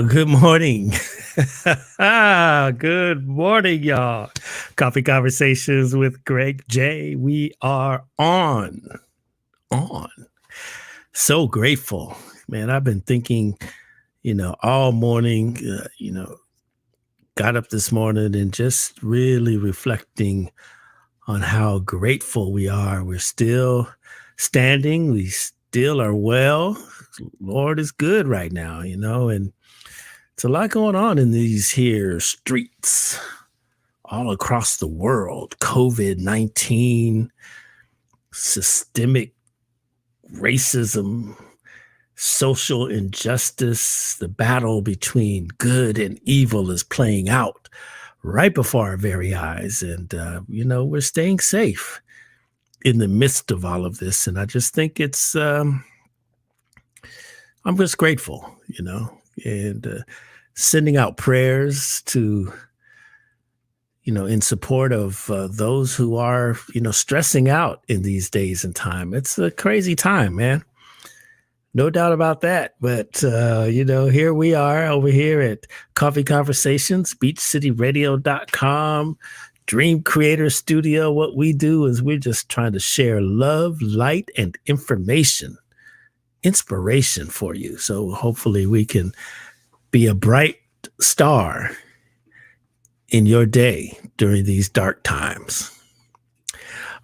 Good morning. Good morning, y'all. Coffee Conversations with Greg J. We are on. So grateful, man. I've been thinking, all morning, got up this morning and just really reflecting on how grateful we are. We're still standing. We still are well. Lord is good right now, and it's a lot going on in these here streets all across the world. COVID-19, systemic racism, social injustice, the battle between good and evil is playing out right before our very eyes. And, we're staying safe in the midst of all of this. And I just think it's, I'm just grateful, and sending out prayers to, in support of those who are, stressing out in these days and time. It's a crazy time, man. No doubt about that. But, here we are over here at Coffee Conversations, beachcityradio.com, Dream Creator Studio. What we do is we're just trying to share love, light, and inspiration for you. So hopefully we can be a bright star in your day during these dark times.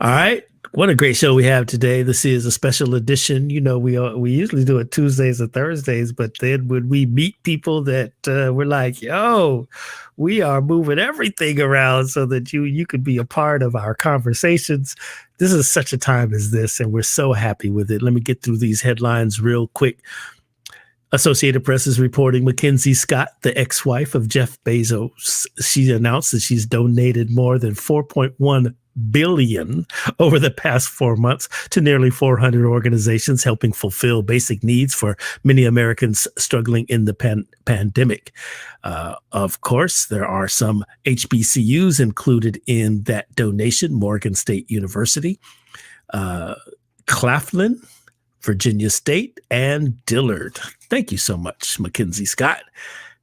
All right. What a great show we have today. This is a special edition. We usually do it Tuesdays or Thursdays, but then when we meet people that we're like, yo, we are moving everything around so that you could be a part of our conversations. This is such a time as this, and we're so happy with it. Let me get through these headlines real quick. Associated Press is reporting Mackenzie Scott, the ex-wife of Jeff Bezos, she announced that she's donated more than $4.1 billion over the past 4 months to nearly 400 organizations helping fulfill basic needs for many Americans struggling in the pandemic. Of course, there are some HBCUs included in that donation: Morgan State University, Claflin, Virginia State, and Dillard. Thank you so much, Mackenzie Scott.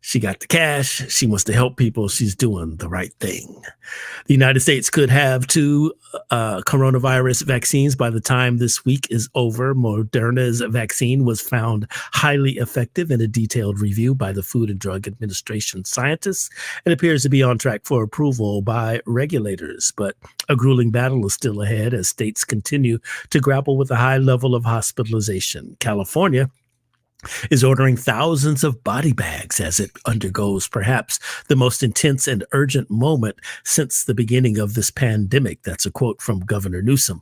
She got the cash. She wants to help people. She's doing the right thing. The United States could have 2 coronavirus vaccines by the time this week is over. Moderna's vaccine was found highly effective in a detailed review by the Food and Drug Administration scientists and appears to be on track for approval by regulators. But a grueling battle is still ahead as states continue to grapple with a high level of hospitalization. California is ordering thousands of body bags as it undergoes perhaps the most intense and urgent moment since the beginning of this pandemic. That's a quote from Governor Newsom.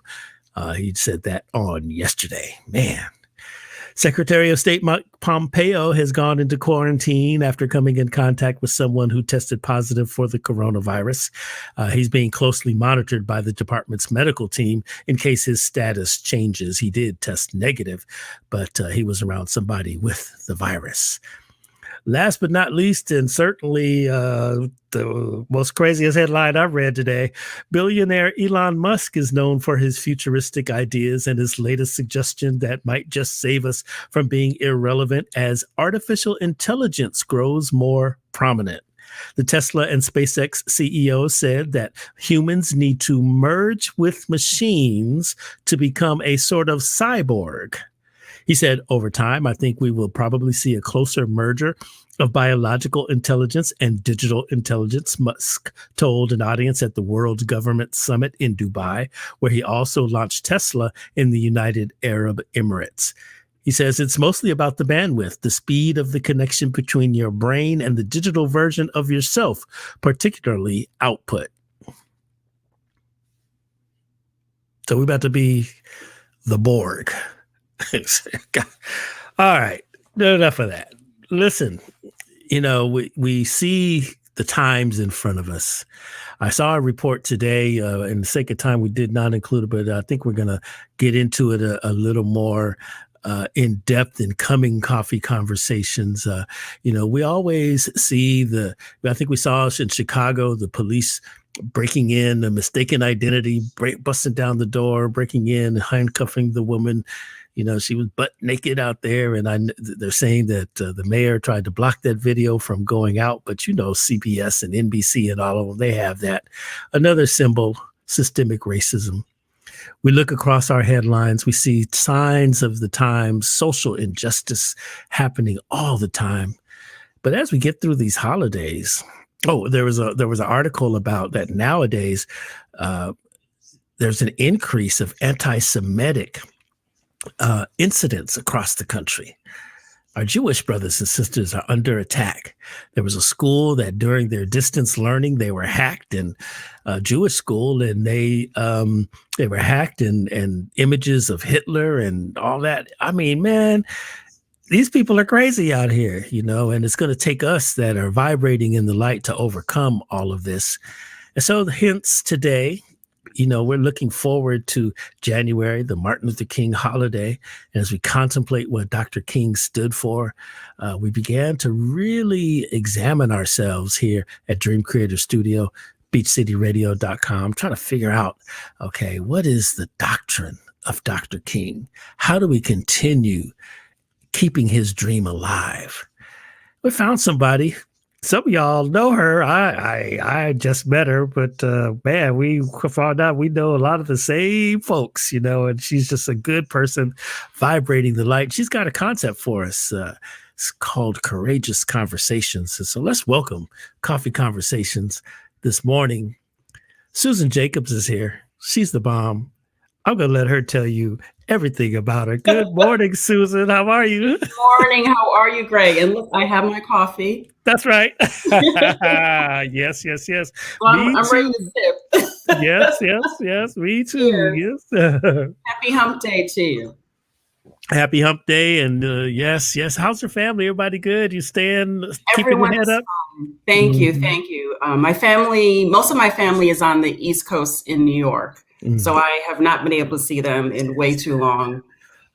He said that on yesterday. Man. Secretary of State Mike Pompeo has gone into quarantine after coming in contact with someone who tested positive for the coronavirus. He's being closely monitored by the department's medical team in case his status changes. He did test negative, but he was around somebody with the virus. Last but not least, and certainly the most craziest headline I've read today, billionaire Elon Musk is known for his futuristic ideas and his latest suggestion that might just save us from being irrelevant as artificial intelligence grows more prominent. The Tesla and SpaceX CEO said that humans need to merge with machines to become a sort of cyborg. He said, over time, I think we will probably see a closer merger of biological intelligence and digital intelligence, Musk told an audience at the World Government Summit in Dubai, where he also launched Tesla in the United Arab Emirates. He says it's mostly about the bandwidth, the speed of the connection between your brain and the digital version of yourself, particularly output. So we're about to be the Borg. All right, enough of that. Listen, we see the times in front of us. I saw a report today, in the sake of time, we did not include it, but I think we're going to get into it a little more in depth in coming coffee conversations. We always see I think we saw in Chicago, the police breaking in a mistaken identity, busting down the door, breaking in, handcuffing the woman. She was butt naked out there, and they're saying that the mayor tried to block that video from going out. But CBS and NBC and all of them, they have that. Another symbol, systemic racism. We look across our headlines, we see signs of the times, social injustice happening all the time. But as we get through these holidays, there was an article about that nowadays. There's an increase of anti-Semitic incidents across the country. Our Jewish brothers and sisters are under attack. There was a school that during their distance learning, they were hacked, and a Jewish school, and they were hacked, and images of Hitler and all that. I mean, man, these people are crazy out here, and it's going to take us that are vibrating in the light to overcome all of this. And so hence today, we're looking forward to January, the Martin Luther King holiday. And as we contemplate what Dr. King stood for, we began to really examine ourselves here at Dream Creator Studio, beachcityradio.com, trying to figure out, okay, what is the doctrine of Dr. King? How do we continue keeping his dream alive? We found somebody. Some of y'all know her. I just met her, but man, we found out we know a lot of the same folks, and she's just a good person vibrating the light. She's got a concept for us. It's called Courageous Conversations. And so let's welcome Coffee Conversations this morning. Susan Jacobs is here. She's the bomb. I'm going to let her tell you everything about her. Good morning, Susan. How are you? Good morning. How are you, Greg? And look, I have my coffee. That's right. Yes. Well, I'm ready to sip. Yes. Me too. Yes. Happy Hump Day to you. Happy Hump Day. And yes. How's your family? Everybody good? You keeping your head up? Thank you. Most of my family is on the East Coast in New York. So I have not been able to see them in way too long.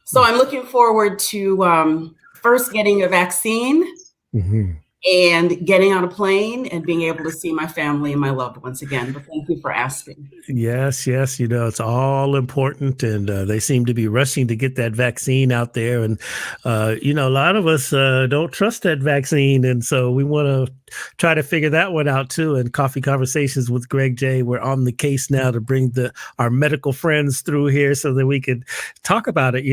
So I'm looking forward to first getting a vaccine and getting on a plane and being able to see my family and my loved ones again. But thank you for asking. Yes. It's all important. And they seem to be rushing to get that vaccine out there. And, a lot of us don't trust that vaccine. And so we want to try to figure that one out, too. And Coffee Conversations with Greg J. We're on the case now to bring our medical friends through here so that we can talk about it,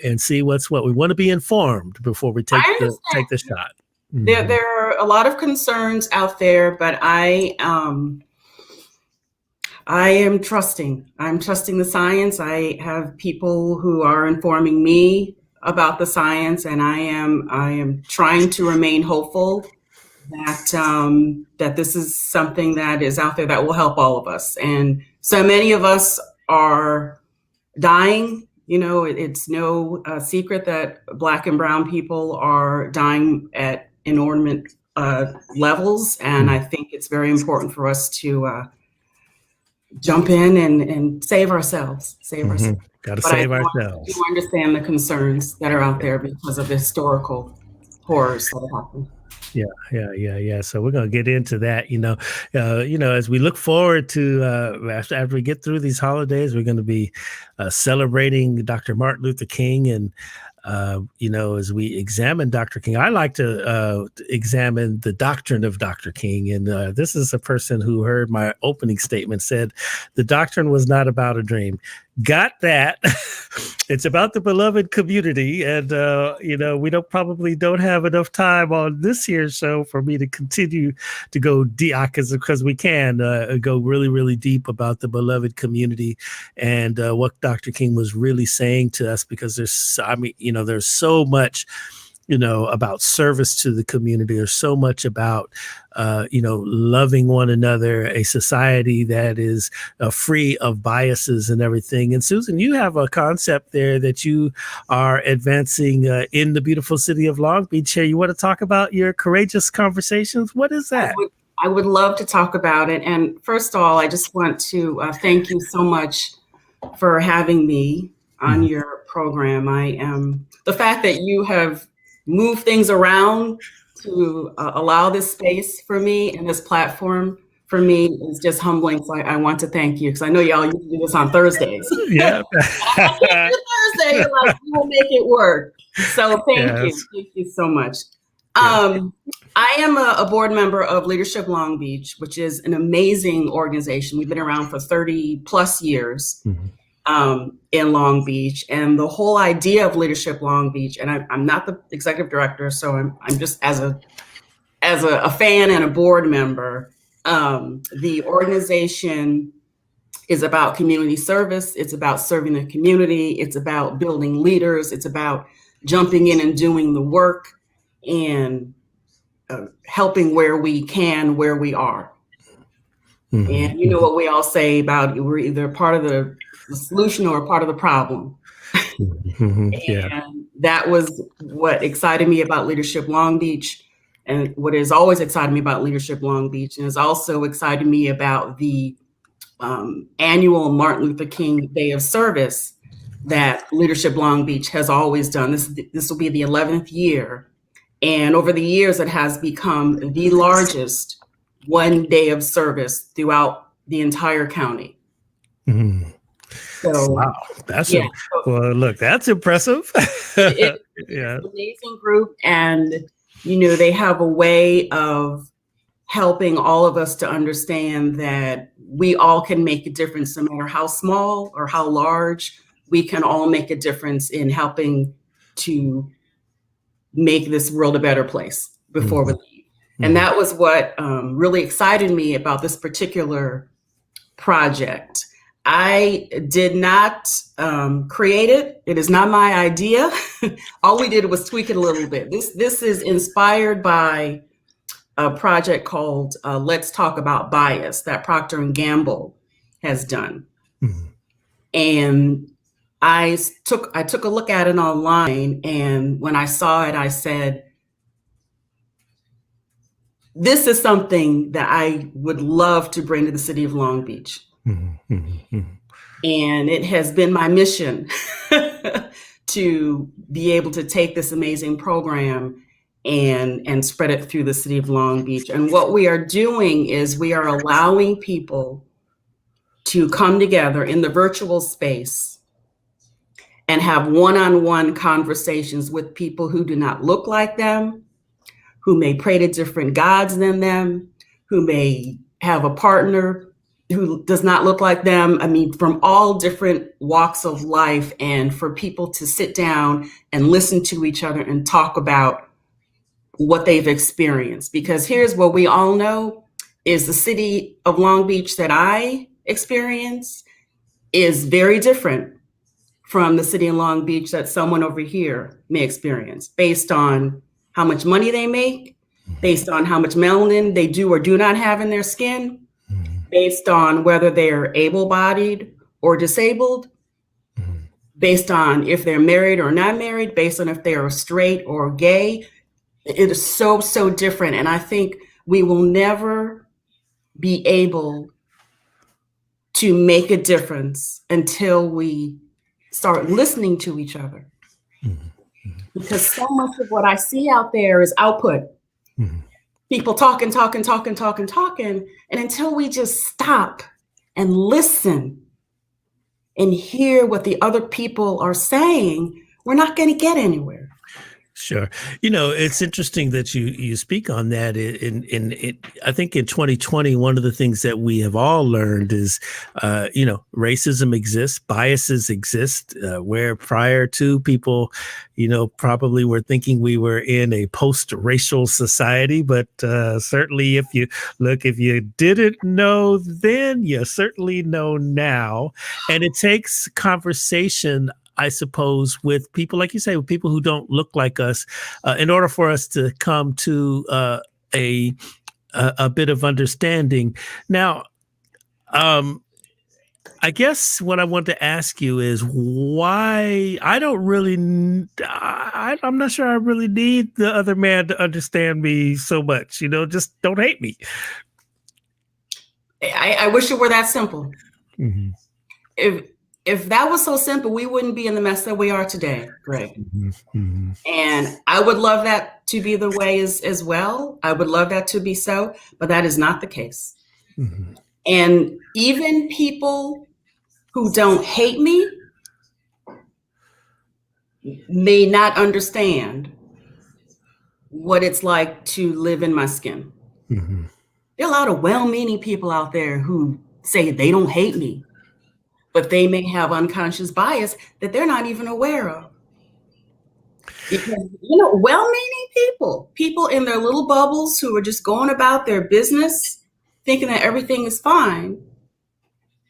and see what's what. We want to be informed before we take the shot. There are a lot of concerns out there, but I am trusting. I'm trusting the science. I have people who are informing me about the science, and I am trying to remain hopeful that this is something that is out there that will help all of us. And so many of us are dying. It's no secret that Black and brown people are dying at inordinate levels. And I think it's very important for us to jump in and save ourselves. Got to save ourselves. I do understand the concerns that are out there because of the historical horrors that have happened. Yeah. So we're going to get into that, as we look forward to, after we get through these holidays, we're going to be celebrating Dr. Martin Luther King. And, as we examine Dr. King, I like to examine the doctrine of Dr. King. And this is a person who heard my opening statement, said the doctrine was not about a dream. got that. It's about the beloved community, and we probably don't have enough time on this year's show for me to continue to go deep, because we can go really, really deep about the beloved community and what Dr. King was really saying to us, because there's so much about service to the community. There's so much about, loving one another, a society that is free of biases and everything. And Susan, you have a concept there that you are advancing in the beautiful city of Long Beach. Here, you want to talk about your courageous conversations? What is that? I would love to talk about it. And first of all, I just want to thank you so much for having me on your program. The fact that you have move things around to allow this space for me and this platform for me is just humbling. So I want to thank you, because I know y'all used to do this on Thursdays. Yeah. Thursday, you're like, we will make it work. So thank you. Thank you so much. I am a board member of Leadership Long Beach, which is an amazing organization. We've been around for 30 plus years. In Long Beach, and the whole idea of Leadership Long Beach, and I'm not the executive director, so I'm just as a fan and a board member. The organization is about community service. It's about serving the community. It's about building leaders. It's about jumping in and doing the work and helping where we can, where we are. And you know what we all say about we're either part of the solution or a part of the problem. And that was what excited me about Leadership Long Beach, and what has always excited me about Leadership Long Beach, and has also excited me about the annual Martin Luther King Day of Service that Leadership Long Beach has always done. This will be the 11th year, and over the years it has become the largest one day of service throughout the entire county. So, wow, that's that's impressive. It's an amazing group, and they have a way of helping all of us to understand that we all can make a difference, no matter how small or how large. We can all make a difference in helping to make this world a better place before we leave. And that was what really excited me about this particular project. I did not create it. It is not my idea. All we did was tweak it a little bit. This is inspired by a project called Let's Talk About Bias that Procter & Gamble has done. And I took a look at it online, and when I saw it, I said, this is something that I would love to bring to the city of Long Beach. And it has been my mission to be able to take this amazing program and spread it through the city of Long Beach. And what we are doing is we are allowing people to come together in the virtual space and have one-on-one conversations with people who do not look like them, who may pray to different gods than them, who may have a partner who does not look like them. I mean, from all different walks of life, and for people to sit down and listen to each other and talk about what they've experienced. Because here's what we all know is the city of Long Beach that I experience is very different from the city of Long Beach that someone over here may experience, based on how much money they make, based on how much melanin they do or do not have in their skin, based on whether they're able-bodied or disabled, based on if they're married or not married, based on if they're straight or gay. It is so, so different. And I think we will never be able to make a difference until we start listening to each other. Because so much of what I see out there is output. People talking. And until we just stop and listen and hear what the other people are saying, we're not going to get anywhere. Sure. It's interesting that you speak on that. I think in 2020, one of the things that we have all learned is, racism exists, biases exist, where prior to people, probably were thinking we were in a post-racial society. But certainly if you didn't know then, you certainly know now. And it takes conversation, I suppose, with people, like you say, with people who don't look like us, in order for us to come to a bit of understanding. Now, I guess what I want to ask you is why I don't really, I'm not sure I really need the other man to understand me so much. Just don't hate me. I wish it were that simple. Mm-hmm. If that was so simple, we wouldn't be in the mess that we are today, Greg. Mm-hmm. Mm-hmm. And I would love that to be the way as well. I would love that to be so, but that is not the case. Mm-hmm. And even people who don't hate me may not understand what it's like to live in my skin. Mm-hmm. There are a lot of well-meaning people out there who say they don't hate me, but they may have unconscious bias that they're not even aware of. Because, well-meaning people in their little bubbles who are just going about their business, thinking that everything is fine.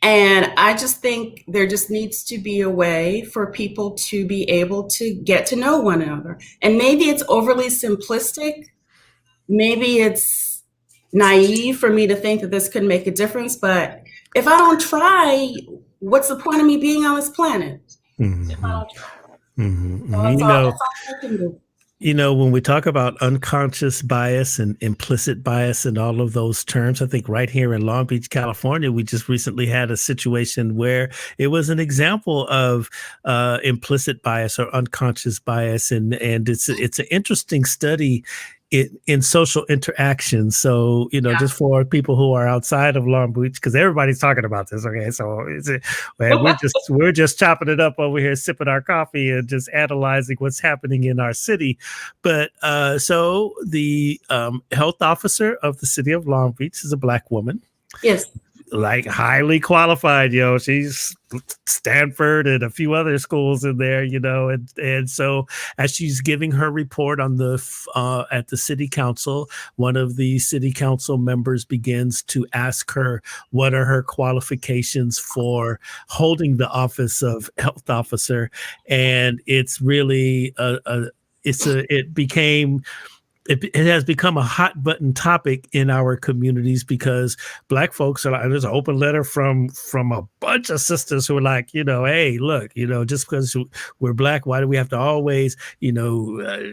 And I just think there just needs to be a way for people to be able to get to know one another. And maybe it's overly simplistic. Maybe it's naive for me to think that this could make a difference. But if I don't try, what's the point of me being on this planet? Mm-hmm. If I don't try. Mm-hmm. So that's all I can do. When we talk about unconscious bias and implicit bias and all of those terms, I think right here in Long Beach, California, we just recently had a situation where it was an example of implicit bias or unconscious bias, and it's an interesting study in social interaction. So, just for people who are outside of Long Beach, because everybody's talking about this. Okay. So we're just chopping it up over here, sipping our coffee and just analyzing what's happening in our city. But so the health officer of the city of Long Beach is a Black woman. Yes. Like highly qualified, she's Stanford and a few other schools in there, and so as she's giving her report on at the city council, one of the city council members begins to ask her what are her qualifications for holding the office of health officer, and it's really it has become a hot button topic in our communities because Black folks are like, there's an open letter from a bunch of sisters who are like, hey, look, just because we're Black, why do we have to always,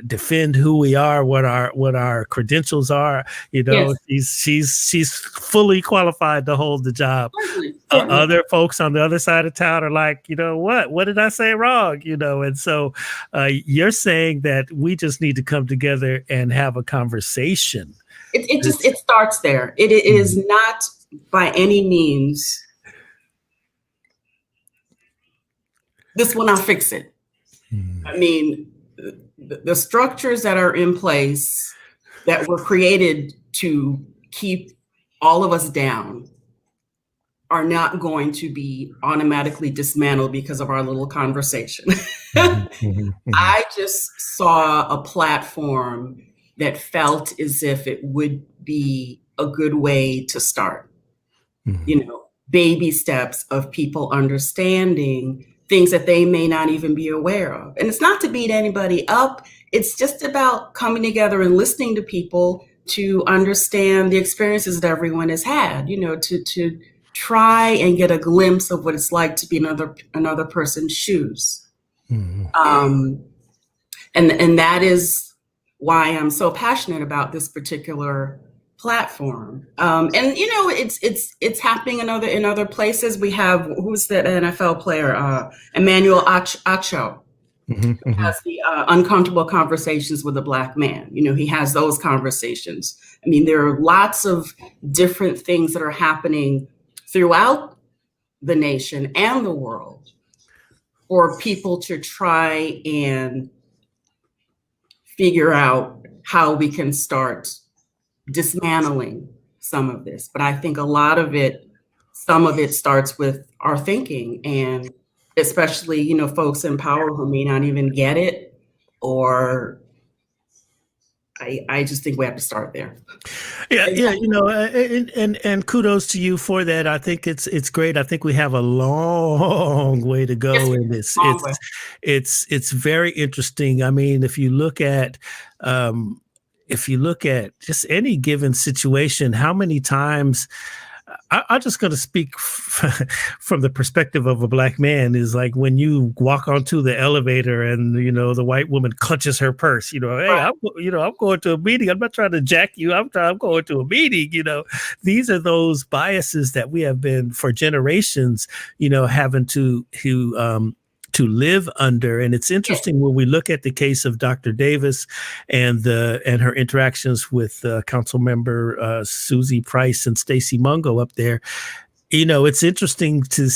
defend who we are, what our credentials are? Yes. She's fully qualified to hold the job. Certainly. Other folks on the other side of town are like, what did I say wrong? And so you're saying that we just need to come together and have a conversation. It starts there. It is not by any means, this will not fix it. I mean, the structures that are in place that were created to keep all of us down are not going to be automatically dismantled because of our little conversation. I just saw a platform that felt as if it would be a good way to start. Baby steps of people understanding things that they may not even be aware of. And it's not to beat anybody up. It's just about coming together and listening to people to understand the experiences that everyone has had, to try and get a glimpse of what it's like to be another person's shoes. And that is why I'm so passionate about this particular platform. And it's happening in other places. We have, who's that NFL player, Emmanuel Acho. Has the uncomfortable conversations with a Black man. He has those conversations. I mean, there are lots of different things that are happening throughout the nation and the world for people to try and figure out how we can start dismantling some of this. But I think some of it starts with our thinking, and especially, folks in power who may not even get it, or I just think we have to start there. Yeah, yeah, and kudos to you for that. I think it's great. I think we have a long way to go, Yes, and it's very interesting. I mean, if you look at just any given situation, how many times I'm just going to speak from the perspective of a Black man, is like when you walk onto the elevator and, the white woman clutches her purse, hey, right. I'm going to a meeting. I'm not trying to jack you. I'm going to a meeting, these are those biases that we have been for generations, having to live under. And it's interesting when we look at the case of Dr. Davis and her interactions with council member Susie Price and Stacey Mungo up there. It's interesting to,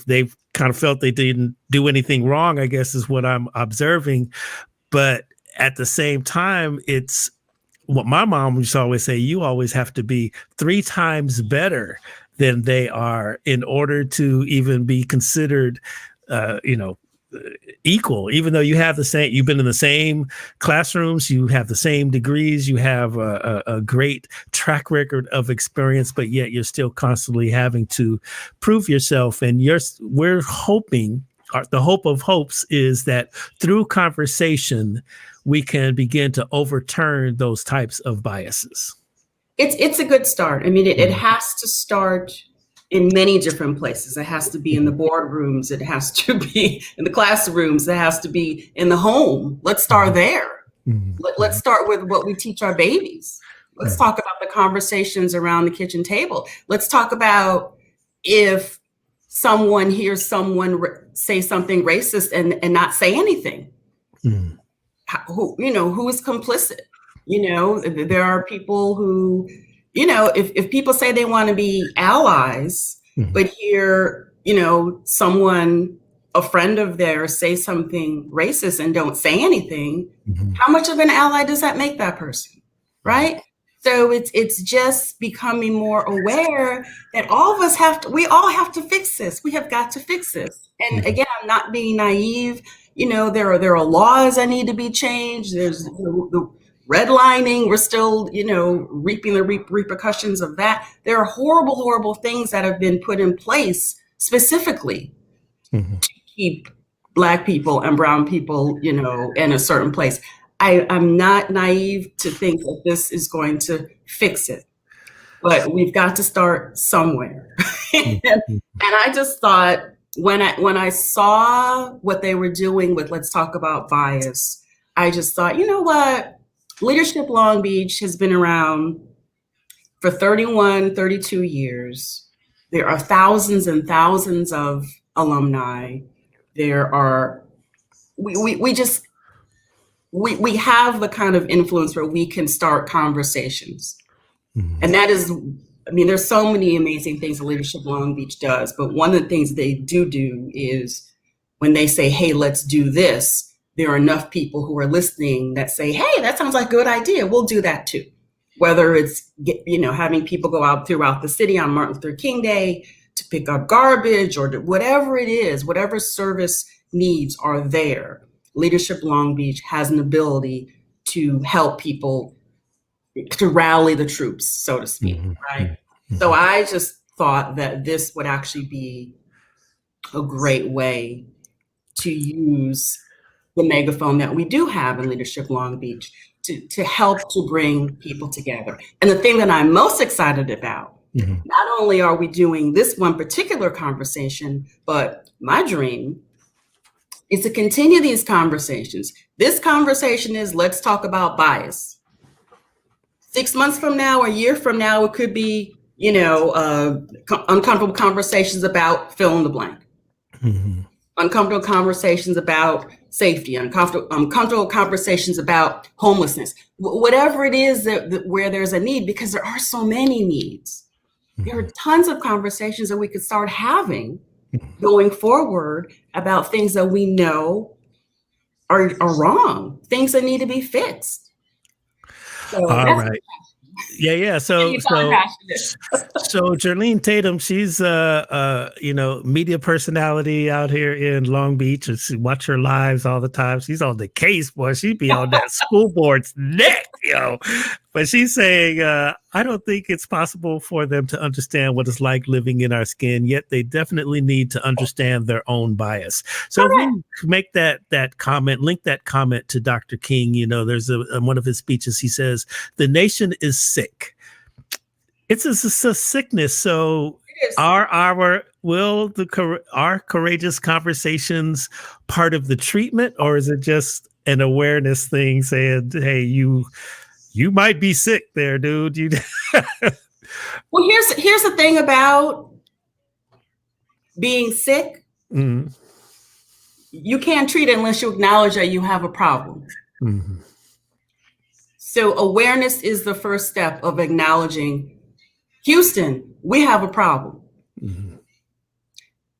they've kind of felt they didn't do anything wrong, I guess is what I'm observing. But at the same time, it's what my mom used to always say: you always have to be 3 times better than they are in order to even be considered equal, even though you've been in the same classrooms, you have the same degrees, you have a great track record of experience, but yet you're still constantly having to prove yourself. And we're hoping, the hope of hopes is that through conversation, we can begin to overturn those types of biases. It's a good start. I mean, it has to start in many different places. It has to be in the boardrooms. It has to be in the classrooms. It has to be in the home. Let's start there. Let's start with what we teach our babies. Let's talk about the conversations around the kitchen table. Let's talk about if someone hears someone say something racist and not say anything. Who is complicit? There are people who, if people say they want to be allies, but hear, someone, a friend of theirs, say something racist and don't say anything, how much of an ally does that make that person? Right? So it's just becoming more aware that all of us we all have to fix this. We have got to fix this. And again, I'm not being naive. There are laws that need to be changed. There's the redlining. We're still, reaping the repercussions of that. There are horrible, horrible things that have been put in place specifically to keep Black people and brown people, in a certain place. I'm not naive to think that this is going to fix it, but we've got to start somewhere. And I just thought, when I saw what they were doing with Let's Talk About Bias, I just thought, you know what? Leadership Long Beach has been around for 31, 32 years. There are thousands and thousands of alumni. There are, we have the kind of influence where we can start conversations. And that is, there's so many amazing things that Leadership Long Beach does, but one of the things they do is when they say, hey, let's do this, there are enough people who are listening that say, hey, that sounds like a good idea. We'll do that too. Whether it's, having people go out throughout the city on Martin Luther King Day to pick up garbage or whatever it is, whatever service needs are there. Leadership Long Beach has an ability to help people, to rally the troops, so to speak, right? So I just thought that this would actually be a great way to use the megaphone that we do have in Leadership Long Beach to help to bring people together. And the thing that I'm most excited about, not only are we doing this one particular conversation, but my dream is to continue these conversations. This conversation is Let's Talk About Bias. 6 months from now, a year from now, it could be, uncomfortable conversations about fill in the blank. Uncomfortable conversations about safety, uncomfortable conversations about homelessness, whatever it is that where there's a need, because there are so many needs. There are tons of conversations that we could start having going forward about things that we know are wrong, things that need to be fixed. So All that's right. Yeah. So passionate. Jerlene Tatum, she's media personality out here in Long Beach, and she watch her lives all the time. She's on the case, boy. She be on that school board's neck, But she's saying, I don't think it's possible for them to understand what it's like living in our skin, yet they definitely need to understand their own bias. So if we make that comment, link that comment to Dr. King, there's one of his speeches, he says, the nation is sick. It's a sickness. So are courageous conversations part of the treatment, or is it just an awareness thing saying, hey, you might be sick there, dude. Well, here's the thing about being sick. Mm-hmm. You can't treat it unless you acknowledge that you have a problem. Mm-hmm. So awareness is the first step of acknowledging, Houston, we have a problem. Mm-hmm.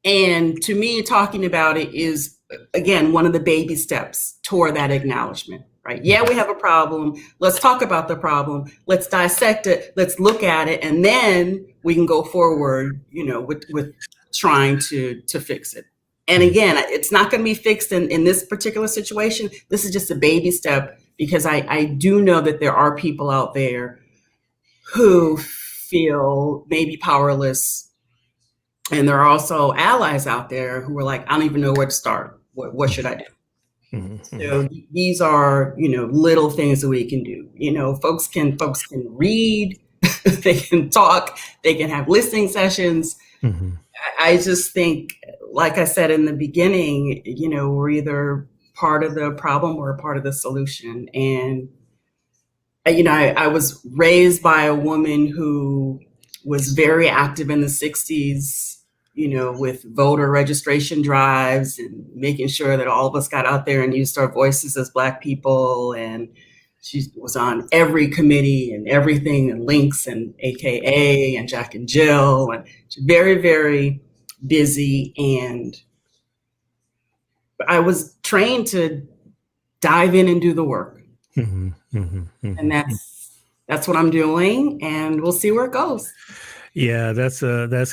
And to me, talking about it is, again, one of the baby steps toward that acknowledgement, right? Yeah, we have a problem. Let's talk about the problem. Let's dissect it. Let's look at it. And then we can go forward, with trying to fix it. And again, it's not going to be fixed in this particular situation. This is just a baby step, because I do know that there are people out there who feel maybe powerless. And there are also allies out there who are like, I don't even know where to start. What should I do? Mm-hmm. So these are, little things that we can do. Folks can read, they can talk, they can have listening sessions. Mm-hmm. I just think, like I said in the beginning, we're either part of the problem or part of the solution. And I was raised by a woman who was very active in the 60s, with voter registration drives and making sure that all of us got out there and used our voices as Black people. And she was on every committee and everything, and Links and AKA and Jack and Jill, and she's very, very busy. And I was trained to dive in and do the work. Mm-hmm, mm-hmm, mm-hmm. And that's what I'm doing, and we'll see where it goes. Yeah, that's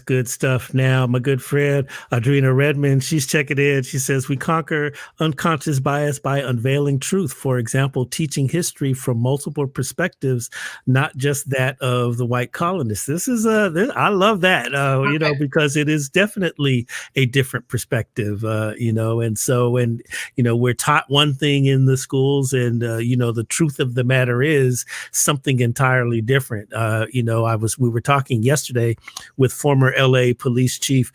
good stuff. Now, my good friend Audrina Redmond, she's checking in. She says, we conquer unconscious bias by unveiling truth. For example, teaching history from multiple perspectives, not just that of the white colonists. This is I love that, because it is definitely a different perspective, and so we're taught one thing in the schools, and the truth of the matter is something entirely different. We were talking yesterday with former LA police chief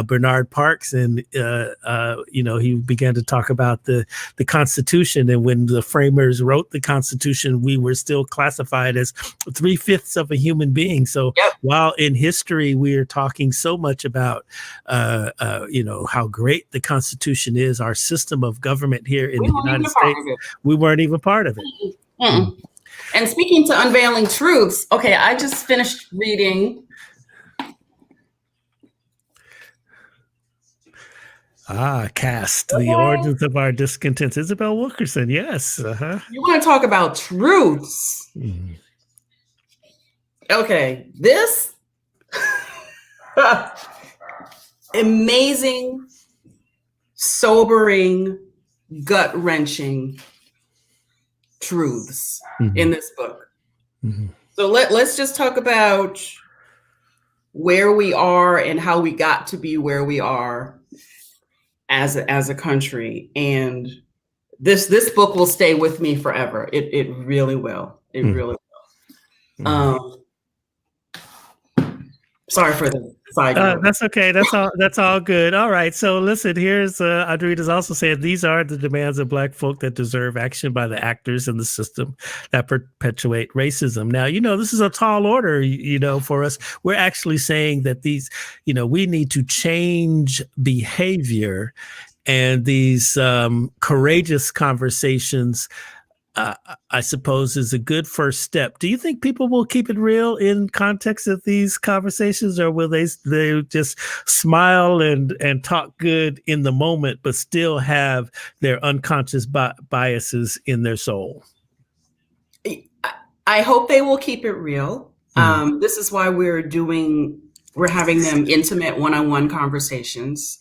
Bernard Parks, and he began to talk about the Constitution, and when the framers wrote the Constitution, we were still classified as 3/5 of a human being. So while in history we are talking so much about how great the Constitution is, our system of government here in the United States, we weren't even part of it. Mm-mm. And speaking to unveiling truths, okay, I just finished reading. Cast, The Origins of Our Discontents. Isabel Wilkerson, yes. Uh-huh. You want to talk about truths? Mm-hmm. Okay, this amazing, sobering, gut-wrenching truths in this book. Mm-hmm. So let's just talk about where we are and how we got to be where we are as a country. And this book will stay with me forever. It really will. It really will. Sorry for the side. That's okay. That's all good. All right. So listen, here's Audrina's also saying these are the demands of Black folk that deserve action by the actors in the system that perpetuate racism. Now, this is a tall order, for us. We're actually saying that these, we need to change behavior, and these courageous conversations I suppose is a good first step. Do you think people will keep it real in context of these conversations, or will they just smile and talk good in the moment, but still have their unconscious biases in their soul? I hope they will keep it real. This is why we're having them intimate one-on-one conversations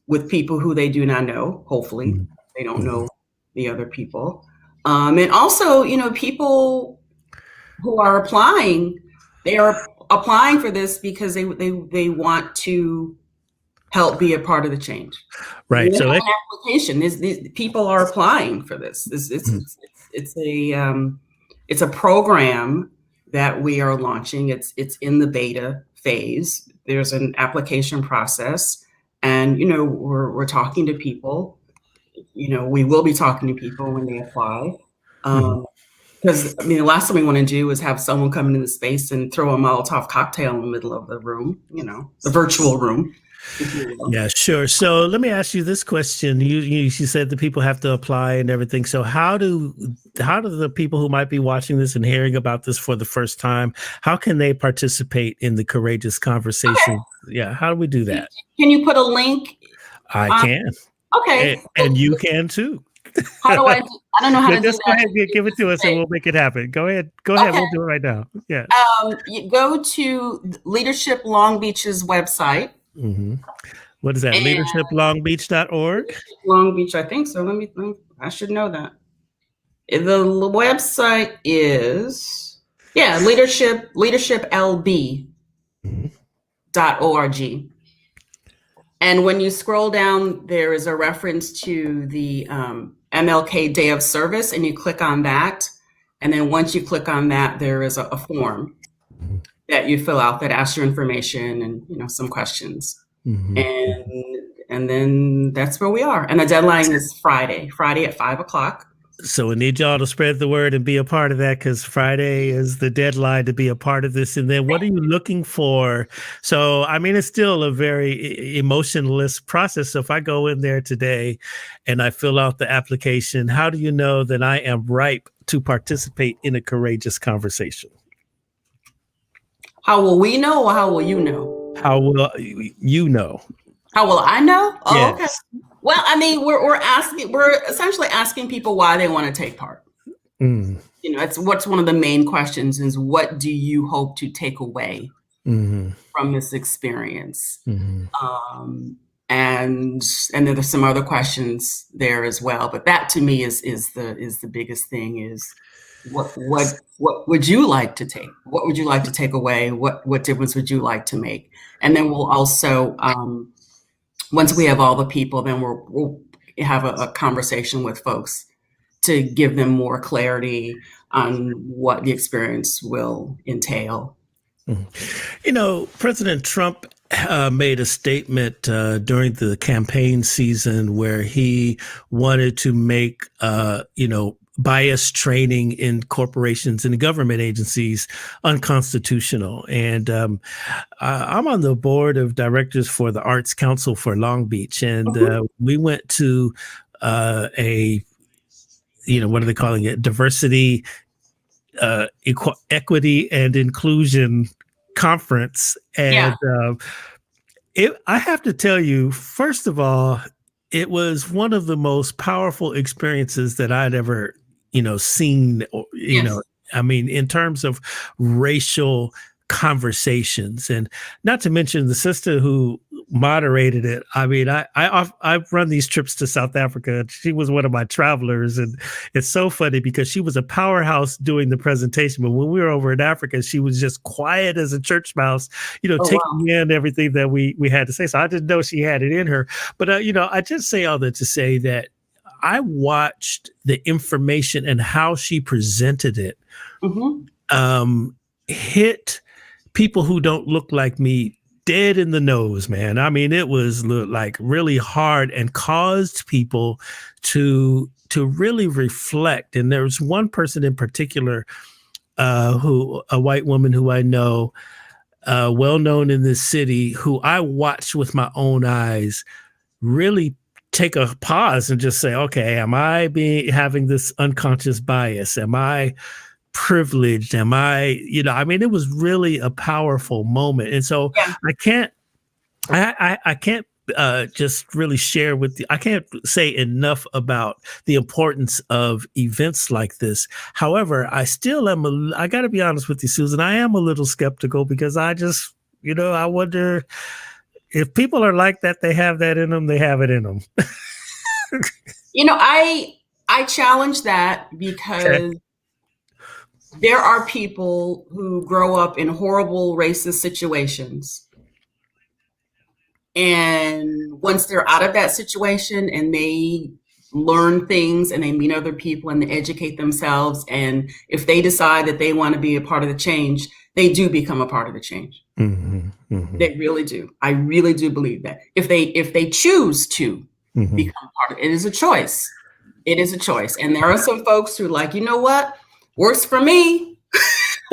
with people who they do not know. Hopefully, they don't know the other people. And also, people who are applying, they are applying for this because they want to help be a part of the change. Right. So an application. These people are applying for this. It's a program that we are launching. It's in the beta phase. There's an application process, and we're talking to people. We will be talking to people when they apply. Because the last thing we want to do is have someone come into the space and throw a Molotov cocktail in the middle of the room, the virtual room. Yeah, sure. So let me ask you this question. You said that people have to apply and everything. So how do the people who might be watching this and hearing about this for the first time, how can they participate in the courageous conversation? Okay. Yeah, how do we do that? Can you put a link? I can. Okay. And you can too. How do I do? I don't know how to do that. Just go ahead and give it to us and we'll make it happen. Go ahead. Okay. We'll do it right now. Yeah. You go to Leadership Long Beach's website. What is that? LeadershipLongBeach.org? Long Beach, I think so. I should know that. The website is leadershiplb.org. And when you scroll down, there is a reference to the MLK Day of Service, and you click on that. And then once you click on that, there is a form that you fill out that asks your information and some questions. And then that's where we are. And the deadline is Friday at 5:00. So we need y'all to spread the word and be a part of that, because Friday is the deadline to be a part of this. And then what are you looking for? So, it's still a very emotionless process. So if I go in there today and I fill out the application, how do you know that I am ripe to participate in a courageous conversation? How will we know, or how will you know? How will you know? How will I know? Oh, yes. Okay. Well, we're essentially asking people why they want to take part. It's what's one of the main questions is, what do you hope to take away from this experience? And then there's some other questions there as well. But that to me is the biggest thing is, what would you like to take? What would you like to take away? What difference would you like to make? And then we'll also, once we have all the people, then we'll have a conversation with folks to give them more clarity on what the experience will entail. President Trump made a statement during the campaign season where he wanted to make, bias training in corporations and government agencies unconstitutional. And I'm on the board of directors for the Arts Council for Long Beach. And we went to what are they calling it? Diversity, equity, and inclusion conference. And I have to tell you, first of all, it was one of the most powerful experiences that I'd ever seen, in terms of racial conversations, and not to mention the sister who moderated it. I've run these trips to South Africa. She was one of my travelers, and it's so funny because she was a powerhouse doing the presentation. But when we were over in Africa, she was just quiet as a church mouse, taking in everything that we had to say. So I didn't know she had it in her. But I just say all that to say that I watched the information and how she presented it hit people who don't look like me dead in the nose, man. It was like really hard and caused people to really reflect. And there was one person in particular, a white woman who I know, well known in this city, who I watched with my own eyes really take a pause and just say, okay, am I having this unconscious bias? Am I privileged? Am I, I mean, it was really a powerful moment. And so Yeah. I can't just really share with you. I can't say enough about the importance of events like this. However, I still am, I got to be honest with you, Susan, I am a little skeptical because I just, I wonder if people are like that, they have that in them, they have it in them. I challenge that because there are people who grow up in horrible racist situations. And once they're out of that situation and they learn things and they meet other people and they educate themselves, and if they decide that they want to be a part of the change, they do become a part of the change. Mm-hmm, mm-hmm. They really do. I really do believe that if they choose to become part of it, it is a choice. It is a choice. And there are some folks who are like, you know what? Works for me.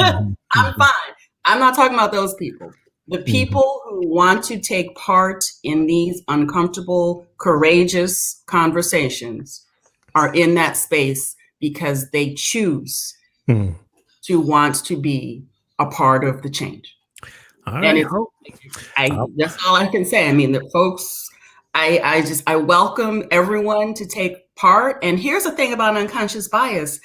I'm fine. I'm not talking about those people. The people who want to take part in these uncomfortable, courageous conversations are in that space because they choose to want to be a part of the change. All right. And that's all I can say. I mean, the folks, I welcome everyone to take part. And here's the thing about unconscious bias.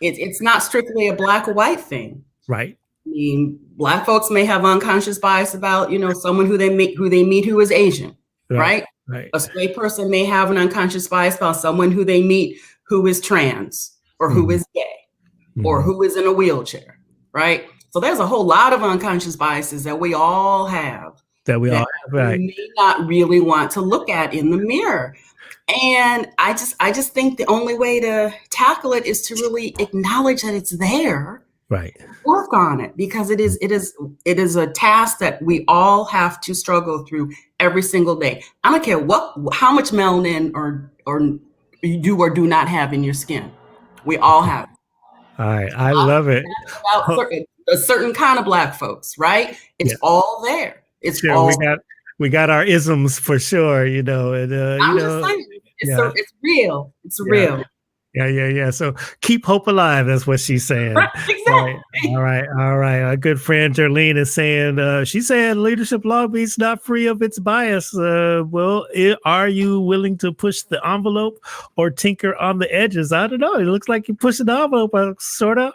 It's not strictly a black or white thing. Right. I mean, Black folks may have unconscious bias about, someone who they meet who is Asian, right? A straight person may have an unconscious bias about someone who they meet who is trans or who is gay or who is in a wheelchair, right? So there's a whole lot of unconscious biases that we all have. We may not really want to look at in the mirror. And I just think the only way to tackle it is to really acknowledge that it's there. Right. Work on it, because it is a task that we all have to struggle through every single day. I don't care how much melanin or you do or do not have in your skin. We all have it. All right. I love it. About a certain kind of Black folks, right? It's all there. It's sure, all we got our isms for sure, and I'm just saying, it's real. It's real. Yeah. So keep hope alive. That's what she's saying. Exactly. All right. Our good friend Jerlene is saying, she's saying Leadership Long Beach not free of its bias. Are you willing to push the envelope or tinker on the edges? I don't know. It looks like you're pushing the envelope, sort of.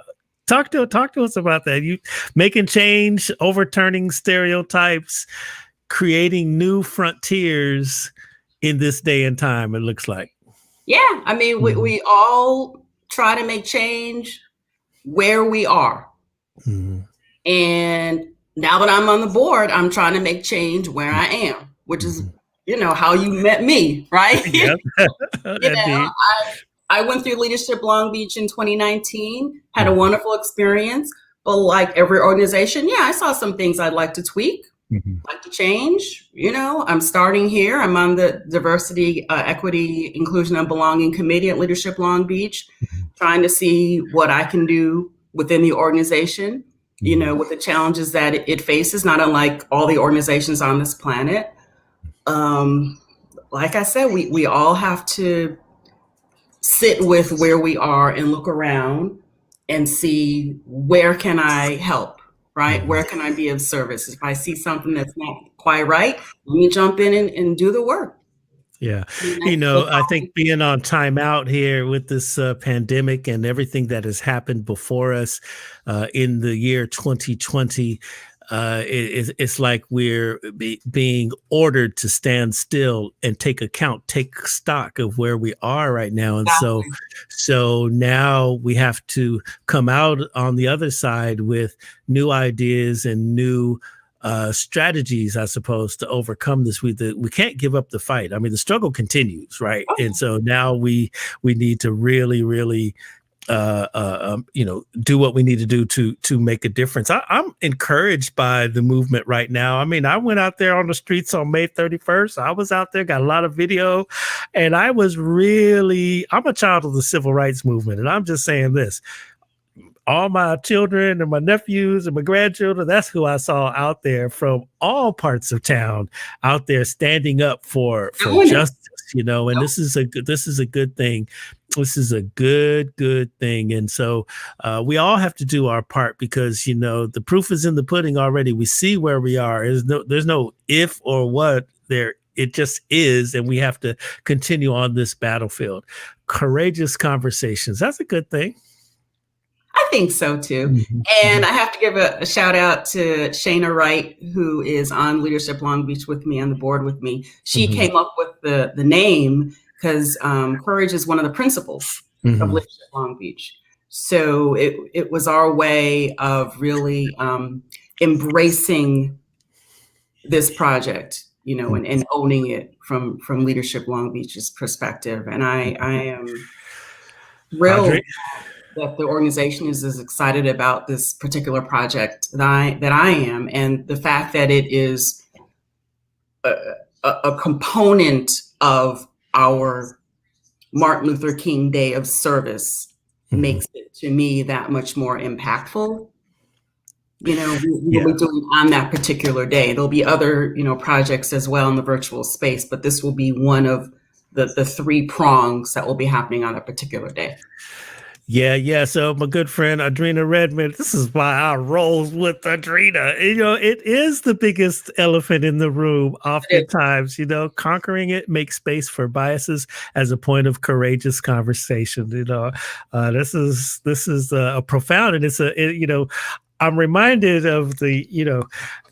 Talk to us about that. You making change, overturning stereotypes, creating new frontiers in this day and time, it looks like. Yeah, I mean, we all try to make change where we are. And now that I'm on the board, I'm trying to make change where I am, which is, how you met me, right? Yep. I went through Leadership Long Beach in 2019, had a wonderful experience, but like every organization, I saw some things I'd like to tweak. Like to change, I'm starting here. I'm on the Diversity, Equity, Inclusion, and Belonging Committee at Leadership Long Beach, trying to see what I can do within the organization, with the challenges that it faces, not unlike all the organizations on this planet. Like I said, we all have to sit with where we are and look around and see, where can I help? Right? Where can I be of service? If I see something that's not quite right, let me jump in and do the work. Yeah. I think being on timeout here with this pandemic and everything that has happened before us in the year 2020, it's like we're being ordered to stand still and take stock of where we are right now. And so now we have to come out on the other side with new ideas and new strategies, I suppose, to overcome this. We can't give up the fight. I mean, the struggle continues, right? And so now we need to really, really do what we need to do to make a difference. I'm encouraged by the movement right now. I mean, I went out there on the streets on May 31st. I was out there, got a lot of video, and I'm a child of the civil rights movement. And I'm just saying this, all my children and my nephews and my grandchildren, that's who I saw out there from all parts of town, out there standing up for justice, and this is a good thing. This is a good thing. And so we all have to do our part because, the proof is in the pudding already. We see where we are. There's no if or what there. It just is. And we have to continue on this battlefield. Courageous conversations. That's a good thing. I think so too. Mm-hmm. And I have to give a shout out to Shana Wright, who is on Leadership Long Beach with me, on the board with me. She came up with the name because courage is one of the principles of Leadership Long Beach. So it was our way of really embracing this project, and owning it from Leadership Long Beach's perspective. And I am thrilled that the organization is as excited about this particular project that I am, and the fact that it is a component of our Martin Luther King Day of Service makes it, to me, that much more impactful. We'll be doing on that particular day. There'll be other, projects as well in the virtual space, but this will be one of the 3 prongs that will be happening on a particular day. Yeah. So my good friend, Adrena Redmond, this is why I roll with Adrena. It is the biggest elephant in the room. Oftentimes, conquering it makes space for biases as a point of courageous conversation. This is a profound, and I'm reminded of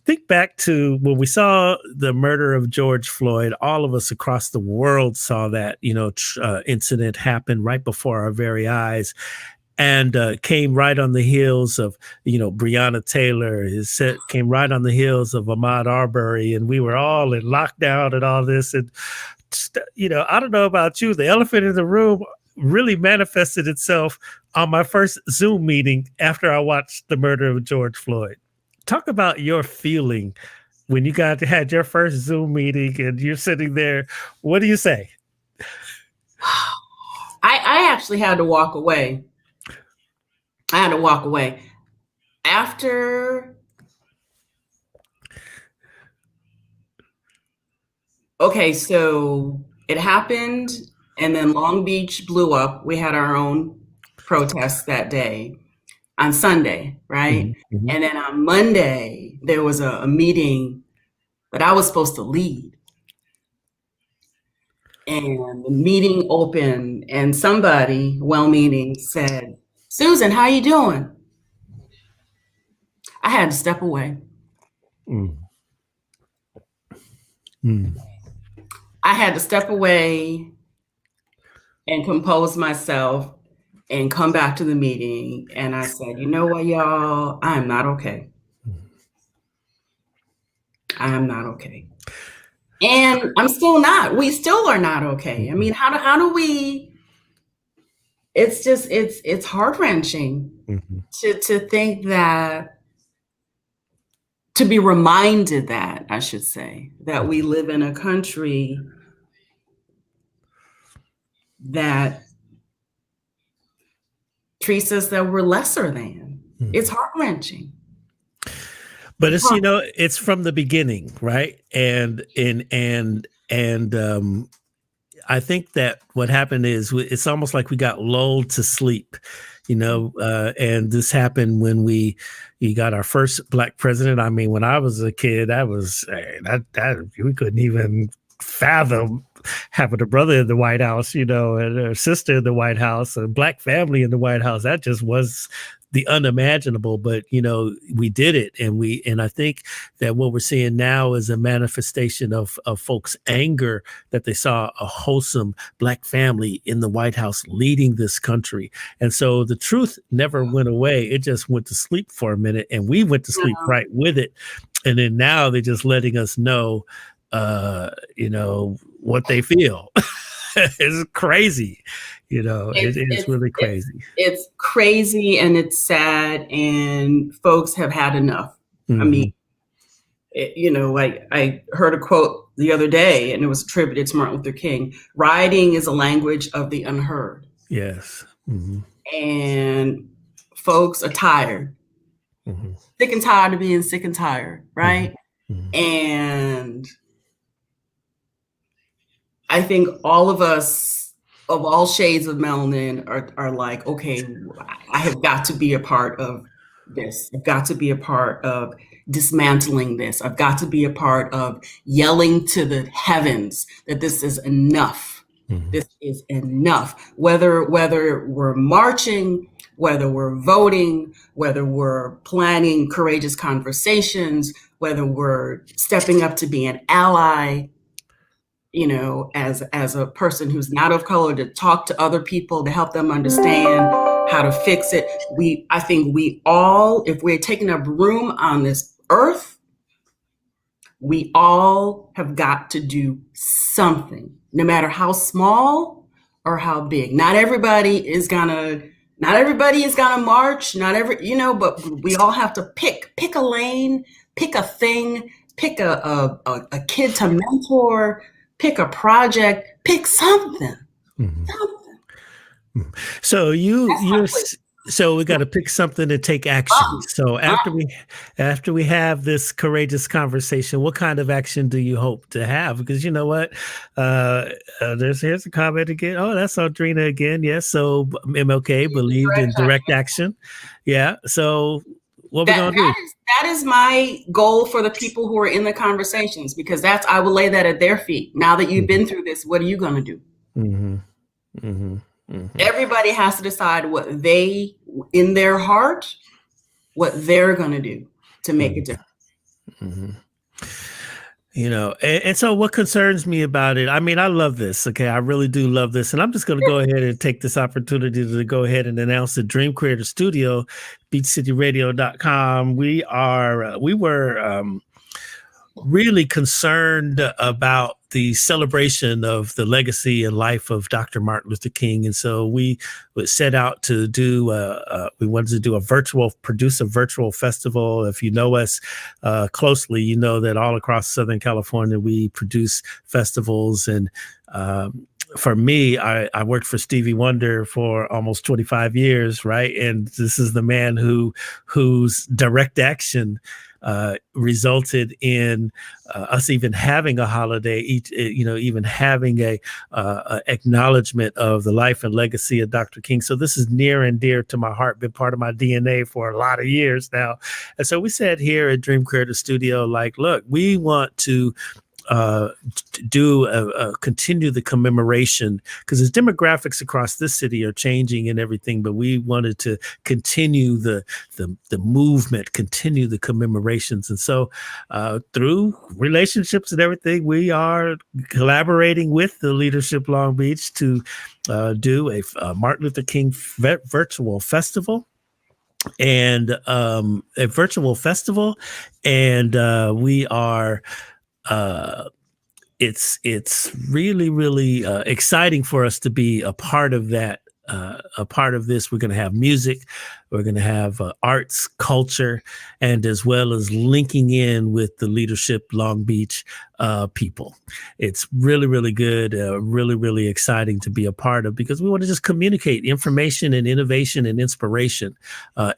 think back to when we saw the murder of George Floyd. All of us across the world saw that, incident happen right before our very eyes, and came right on the heels of, Breonna Taylor. Came right on the heels of Ahmaud Arbery, and we were all in lockdown and all this. And, I don't know about you, the elephant in the room really manifested itself on my first Zoom meeting after I watched the murder of George Floyd. Talk about your feeling when you had your first Zoom meeting and you're sitting there. What do you say? I actually had to walk away. After. Okay, so it happened, and then Long Beach blew up. We had our own protest that day. On Sunday, right? And then on Monday, there was a meeting that I was supposed to lead. And the meeting opened, and somebody, well-meaning, said, "Susan, how you doing?" I had to step away. I had to step away and compose myself and come back to the meeting. And I said, you know what, y'all, I am not okay. I am not okay. And I'm still not. We still are not okay. I mean, how do we, it's heart-wrenching to think that, to be reminded that, I should say, that we live in a country that treats us that we're lesser than. It's heart-wrenching. But it's, it's from the beginning, right? And I think that what happened is it's almost like we got lulled to sleep, and this happened when we got our first Black president. I mean, when I was a kid, that we couldn't even fathom having a brother in the White House, and a sister in the White House, a Black family in the White House. That just was the unimaginable, but we did it, and I think that what we're seeing now is a manifestation of folks' anger that they saw a wholesome Black family in the White House leading this country, and so the truth never went away. It just went to sleep for a minute, and we went to sleep right with it, and then now they're just letting us know, what they feel. It's crazy. It's really crazy. It's crazy, and it's sad, and folks have had enough. I mean, I heard a quote the other day, and it was attributed to Martin Luther King. Rioting is a language of the unheard. Yes. And folks are tired. Sick and tired of being sick and tired, right? And I think all of us of all shades of melanin are like, okay, I have got to be a part of this. I've got to be a part of dismantling this. I've got to be a part of yelling to the heavens that this is enough. Mhm. This is enough. Whether we're marching, whether we're voting, whether we're planning courageous conversations, whether we're stepping up to be an ally, you know, as a person who's not of color, to talk to other people to help them understand how to fix it. I think we all, if we're taking up room on this earth, we all have got to do something, no matter how small or how big. Not everybody is gonna march, but we all have to pick a lane, pick a thing, pick a kid to mentor, pick a project, pick something. Mhm. Something. So so we got to pick something to take action. So after we have this courageous conversation, what kind of action do you hope to have? Because you know what, here's a comment again. Oh, that's Audrina again. Yes. So MLK believed in direct action. Yeah. So what we're gonna do? That is my goal for the people who are in the conversations, because I will lay that at their feet. Now that you've been through this, what are you going to do? Mm-hmm. Mm-hmm. Mm-hmm. Everybody has to decide what they, in their heart, what they're going to do to make a difference. Mm-hmm. You know, and so what concerns me about it, I mean, I love this. Okay. I really do love this. And I'm just going to go ahead and take this opportunity to go ahead and announce the Dream Creator Studio, beachcityradio.com. We were really concerned about the celebration of the legacy and life of Dr. Martin Luther King. And so we would set out to do, we wanted to produce a virtual festival. If you know us closely, you know that all across Southern California, we produce festivals. And for me, I worked for Stevie Wonder for almost 25 years, right? And this is the man whose direct action resulted in us even having a holiday, even having a acknowledgement of the life and legacy of Dr. King. So this is near and dear to my heart, been part of my DNA for a lot of years now. And so we said here at Dream Creator Studio, like, look, we want to continue the commemoration, because as demographics across this city are changing and everything, but we wanted to continue the movement, continue the commemorations. And so through relationships and everything, we are collaborating with the leadership Long Beach to do a Martin Luther King virtual festival. And we are it's really, really exciting for us to be a part of that, a part of this. We're going to have music, we're going to have arts, culture, and as well as linking in with the leadership Long Beach people. It's really, really good, really, really exciting to be a part of, because we want to just communicate information and innovation and inspiration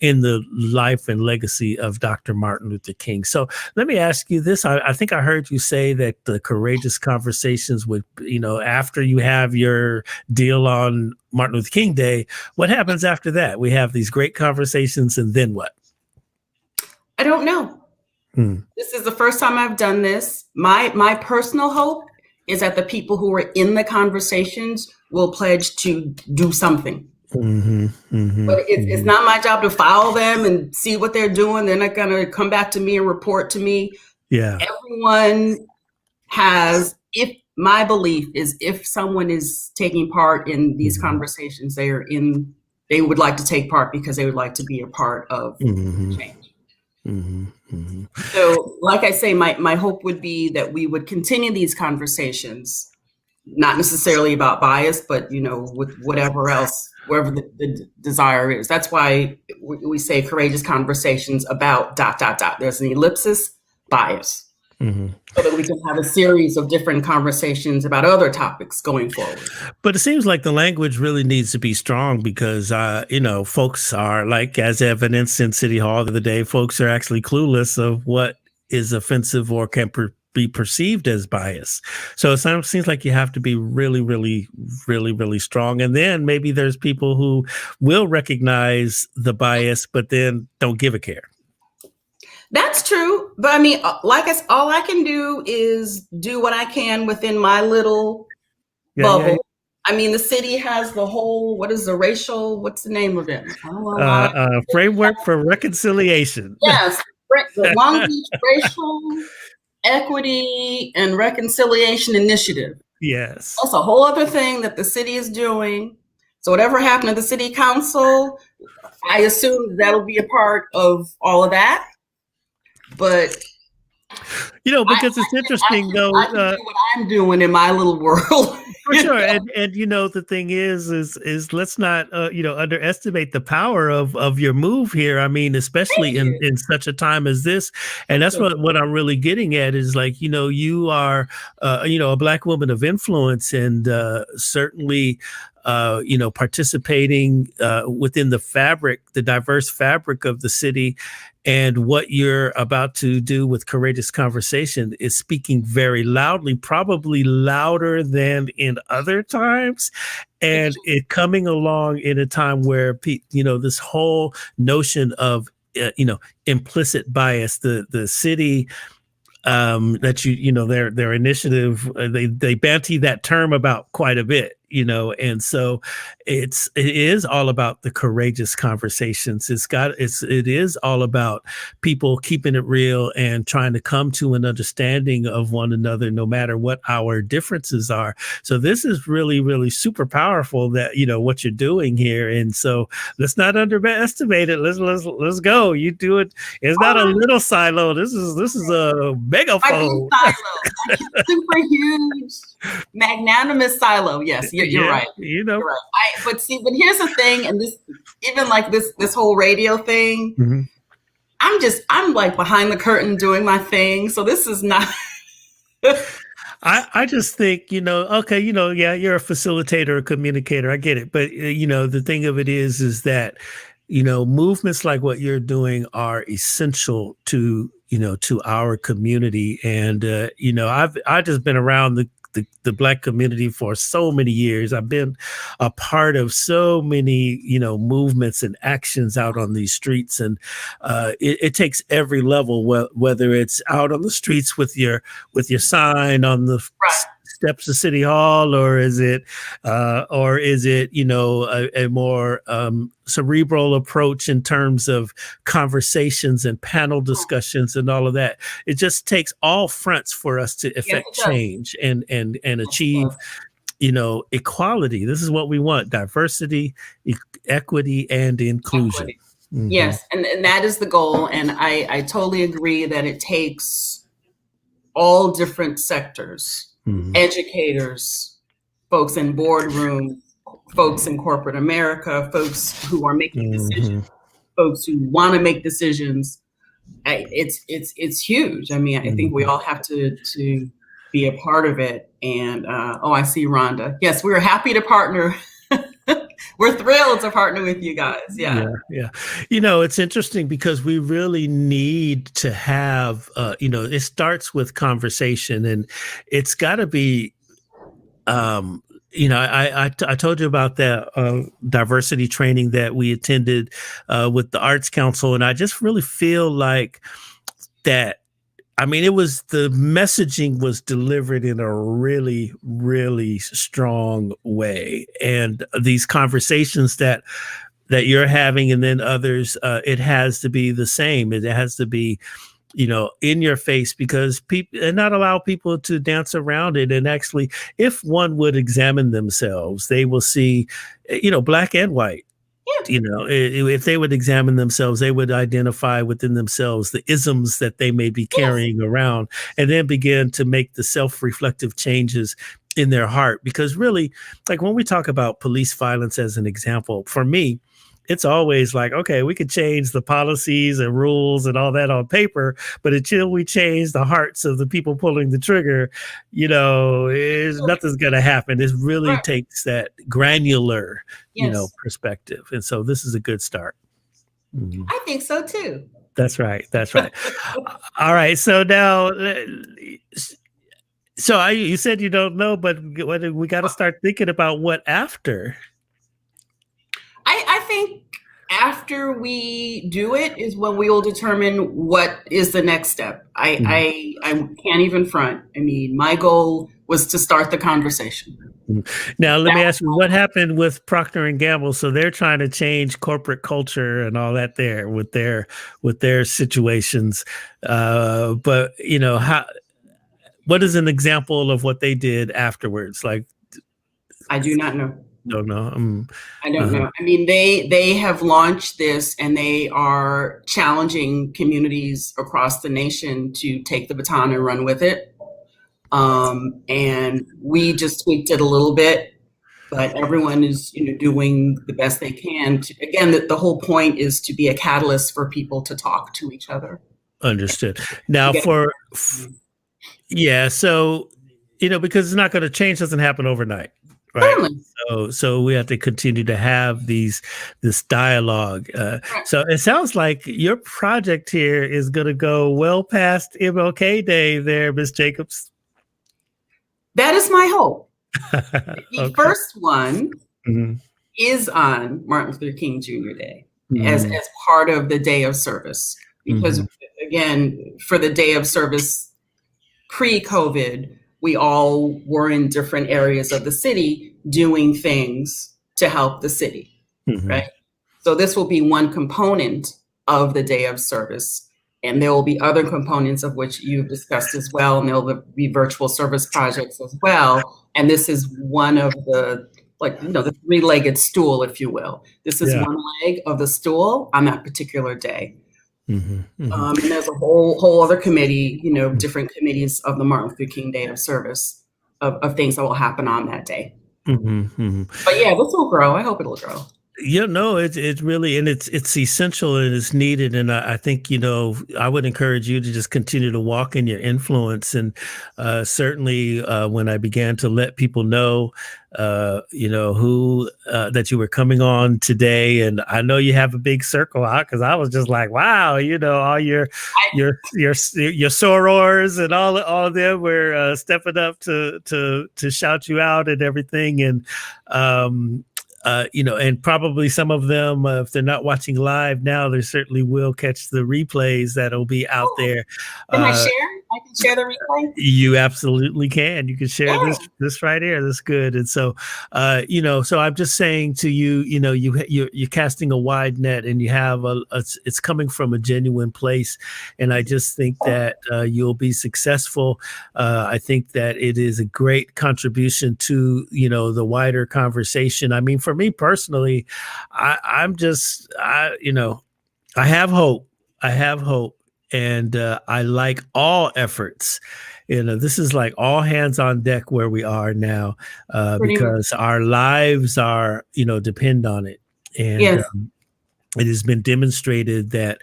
in the life and legacy of Dr. Martin Luther King. So let me ask you this. I think I heard you say that the courageous conversations would, after you have your deal on Martin Luther King Day, what happens after that? We have these great conversations, and then what? I don't know. This is the first time I've done this. My personal hope is that the people who are in the conversations will pledge to do something. But it's not my job to follow them and see what they're doing. They're not going to come back to me and report to me. Yeah. Everyone has, my belief is, if someone is taking part in these conversations, they would like to take part because they would like to be a part of change. So, like I say, my hope would be that we would continue these conversations, not necessarily about bias, but with whatever else, wherever the desire is. That's why we say courageous conversations about ... There's an ellipsis, bias. So that we can have a series of different conversations about other topics going forward. But it seems like the language really needs to be strong, because, folks are, like, as evidenced in City Hall the other day, folks are actually clueless of what is offensive or can be perceived as bias. So it seems like you have to be really, really, really, really strong. And then maybe there's people who will recognize the bias, but then don't give a care. That's true. But I mean, all I can do is do what I can within my little bubble. Yeah. I mean, the city has the whole, what's the name of it? Framework for Reconciliation. Yes. The Long Beach Racial Equity and Reconciliation Initiative. Yes. That's a whole other thing that the city is doing. So whatever happened to the city council, I assume that'll be a part of all of that. But because it's interesting though. I can do what I'm doing in my little world. For sure. And the thing is let's not underestimate the power of your move here. I mean, especially in such a time as this. And that's what I'm really getting at is like, you are a Black woman of influence, and certainly participating within the diverse fabric of the city. And what you're about to do with Courageous Conversation is speaking very loudly, probably louder than in other times. And it coming along in a time where, this whole notion of, implicit bias, the city, that their initiative, they banty that term about quite a bit, and so it is all about the courageous conversations. It is all about people keeping it real and trying to come to an understanding of one another, no matter what our differences are. So this is really, really super powerful that, what you're doing here. And so let's not underestimate it. Let's go. You do it. It's not a little silo. This is a megaphone. Super huge, magnanimous silo. Yes, you're right. You're right. But here's the thing, and this whole radio thing. Mm-hmm. I'm like behind the curtain doing my thing. So this is not. I just think, okay, you're a facilitator, a communicator. I get it. But, the thing of it is that, movements like what you're doing are essential to our community. And, I've just been around the Black community for so many years. I've been a part of so many, movements and actions out on these streets. And it takes every level, whether it's out on the streets with your sign on the steps of City Hall, or is it a more cerebral approach in terms of conversations and panel discussions and all of that. It just takes all fronts for us to effect change and achieve, equality. This is what we want: diversity, equity, and inclusion. Mm-hmm. Yes, and that is the goal. And I totally agree that it takes all different sectors. Mm-hmm. Educators, folks in boardrooms, folks in corporate America, folks who are making decisions, folks who want to make decisions. It's huge. I mean, I think we all have to be a part of it. And I see Rhonda. Yes, we're happy to partner. We're thrilled to partner with you guys. Yeah. It's interesting because we really need to have, it starts with conversation, and it's got to be, I told you about that diversity training that we attended with the Arts Council, and I just really feel like that. I mean, the messaging was delivered in a really, really strong way. And these conversations that you're having, and then others, it has to be the same. It has to be, in your face, because people, and not allow people to dance around it. And actually, if one would examine themselves, they will see, Black and white. If they would examine themselves, they would identify within themselves the isms that they may be carrying around, and then begin to make the self-reflective changes in their heart. Because really, like when we talk about police violence as an example, for me, it's always like, okay, we could change the policies and rules and all that on paper, but until we change the hearts of the people pulling the trigger, nothing's going to happen. It really takes that granular, perspective. And so this is a good start. Mm-hmm. I think so too. That's right. That's right. All right. So now, you said you don't know, but we got to start thinking about what after. I think after we do it is when we will determine what is the next step. I can't even front. I mean, my goal was to start the conversation. Now, let me ask you, what happened with Procter and Gamble? So they're trying to change corporate culture and all that there with their situations. But what is an example of what they did afterwards? Like, I do not know. Don't know. I don't know. I mean, they have launched this and they are challenging communities across the nation to take the baton and run with it. And we just tweaked it a little bit, but everyone is, doing the best they can. Again, the whole point is to be a catalyst for people to talk to each other. Understood. Now so, because it's not going to change, doesn't happen overnight. Right. So we have to continue to have this dialogue. So it sounds like your project here is going to go well past MLK Day there, Ms. Jacobs. That is my hope. The first one is on Martin Luther King Jr. Day as part of the Day of Service. Because again, for the Day of Service pre-COVID, we all were in different areas of the city doing things to help the city, right? So this will be one component of the Day of Service. And there will be other components of which you've discussed as well. And there will be virtual service projects as well. And this is one of the, the three-legged stool, if you will. This is one leg of the stool on that particular day. And there's a whole other committee, different committees of the Martin Luther King Day of Service of things that will happen on that day. But yeah, this will grow. I hope it'll grow. Yeah, no, it's really, and it's essential and it's needed. And I think, I would encourage you to just continue to walk in your influence. And certainly when I began to let people know, who that you were coming on today. And I know you have a big circle out because I was just like, wow, all your sorors and all of them were stepping up to shout you out and everything. And, and probably some of them, if they're not watching live now, they certainly will catch the replays that'll be out there. Can I share? I can share the replay? You absolutely can. You can share this right here. That's good. And so, so I'm just saying to you, you're casting a wide net and you have it's coming from a genuine place. And I just think that you'll be successful. I think that it is a great contribution to, the wider conversation. I mean, for me personally, I have hope. I have hope. And I like all efforts. This is like all hands on deck where we are now because our lives are, depend on it. And it has been demonstrated that,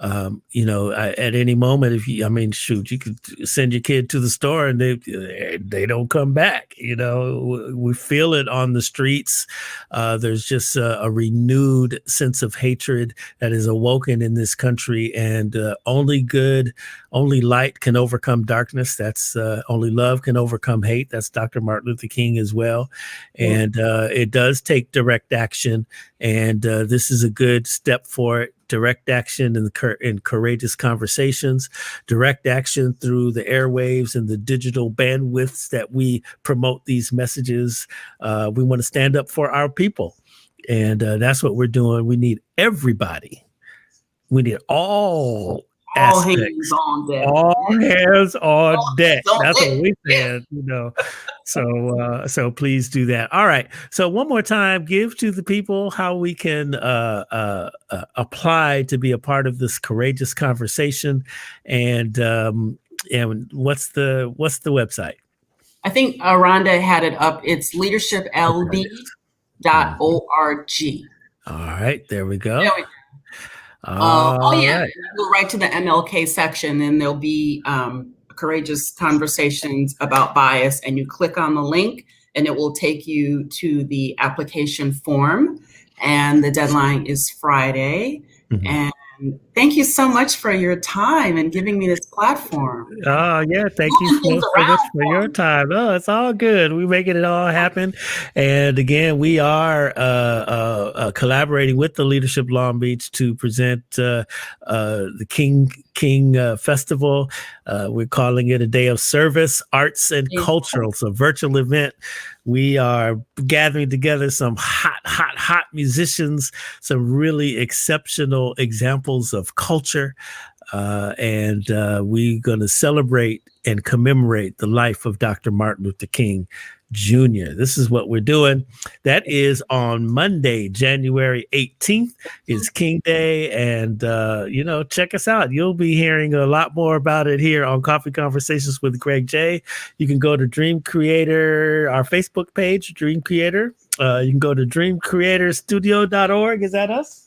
at any moment, you could send your kid to the store and they don't come back. We feel it on the streets. There's just a renewed sense of hatred that is awoken in this country, and only light can overcome darkness. That's only love can overcome hate. That's Dr. Martin Luther King as well. And it does take direct action. And this is a good step for it. Direct action in courageous conversations, direct action through the airwaves and the digital bandwidths that we promote these messages. We want to stand up for our people. And that's what we're doing. We need everybody. We need all hands on deck. All hands on deck. That's what we said, So please do that. All right. So one more time, give to the people how we can apply to be a part of this courageous conversation. And what's the website? I think Rhonda had it up. It's leadershiplb.org. All right. There we go. Right. Go right to the MLK section, and there'll be courageous conversations about bias, and you click on the link and it will take you to the application form, and the deadline is Friday. And And thank you so much for your time and giving me this platform. Oh, yeah. Thank you Moving things so much around for for your me. time. Oh, it's all good. We're making it all happen. And again, we are collaborating with the Leadership Long Beach to present the King Festival. We're calling it a Day of Service, Arts and Cultural. It's a virtual event. We are gathering together some hot musicians, some really exceptional examples of culture. And we're going to celebrate and commemorate the life of Dr. Martin Luther King Jr. This is what we're doing. That is on Monday, January 18th is King Day. And, check us out. You'll be hearing a lot more about it here on Coffee Conversations with Greg J. You can go to Dream Creator, our Facebook page, Dream Creator. You can go to dreamcreatorstudio.org. Is that us?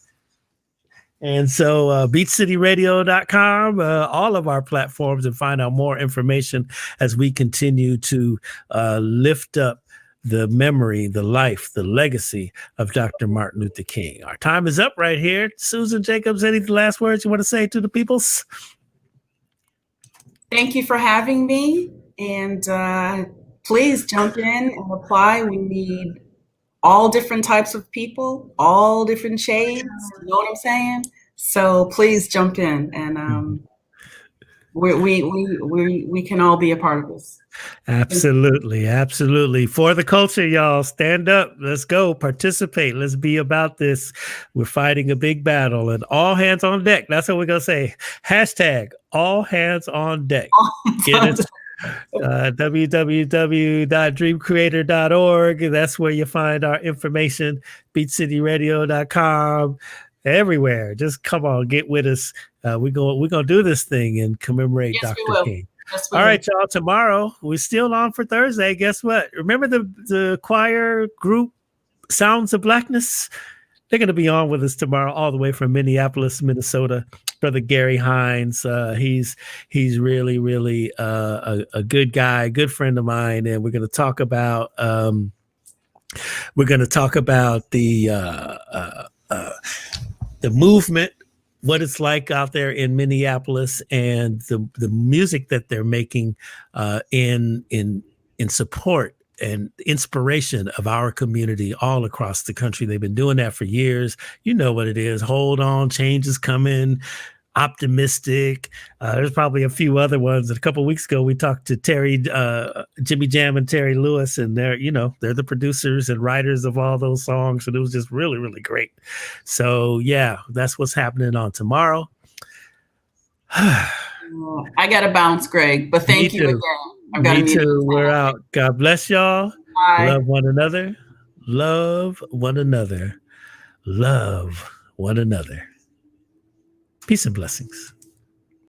And so beachcityradio.com, all of our platforms, and find out more information as we continue to lift up the memory, the life, the legacy of Dr. Martin Luther King. Our time is up right here. Susan Jacobs, any last words you want to say to the peoples? Thank you for having me. And please jump in and apply. We need all different types of people, all different shades. You know what I'm saying? So please jump in, and we can all be a part of this. Absolutely. For the culture, y'all, stand up. Let's go. Participate. Let's be about this. We're fighting a big battle, and all hands on deck. That's what we're going to say. Hashtag all hands on deck. Get it? www.dreamcreator.org. That's where you find our information. beachcityradio.com. Everywhere. Just come on, get with us. We're gonna do this thing and commemorate Dr. King. Yes, all right, y'all. Tomorrow we're still on for Thursday. Guess what? Remember the choir group Sounds of Blackness? They're going to be on with us tomorrow, all the way from Minneapolis, Minnesota. Brother Gary Hines, he's really a good guy, good friend of mine, and we're going to talk about the movement, what it's like out there in Minneapolis, and the music that they're making in support and inspiration of our community all across the country. They've been doing that for years. You know what it is. Hold on, change is coming. Optimistic. There's probably a few other ones. And a couple of weeks ago, we talked to Jimmy Jam and Terry Lewis, and they're the producers and writers of all those songs. And it was just really, really great. So yeah, that's what's happening on tomorrow. I got to bounce, Greg, but thank you again. I've got Me too. We're out. God bless y'all. Bye. Love one another. Love one another. Love one another. Peace and blessings.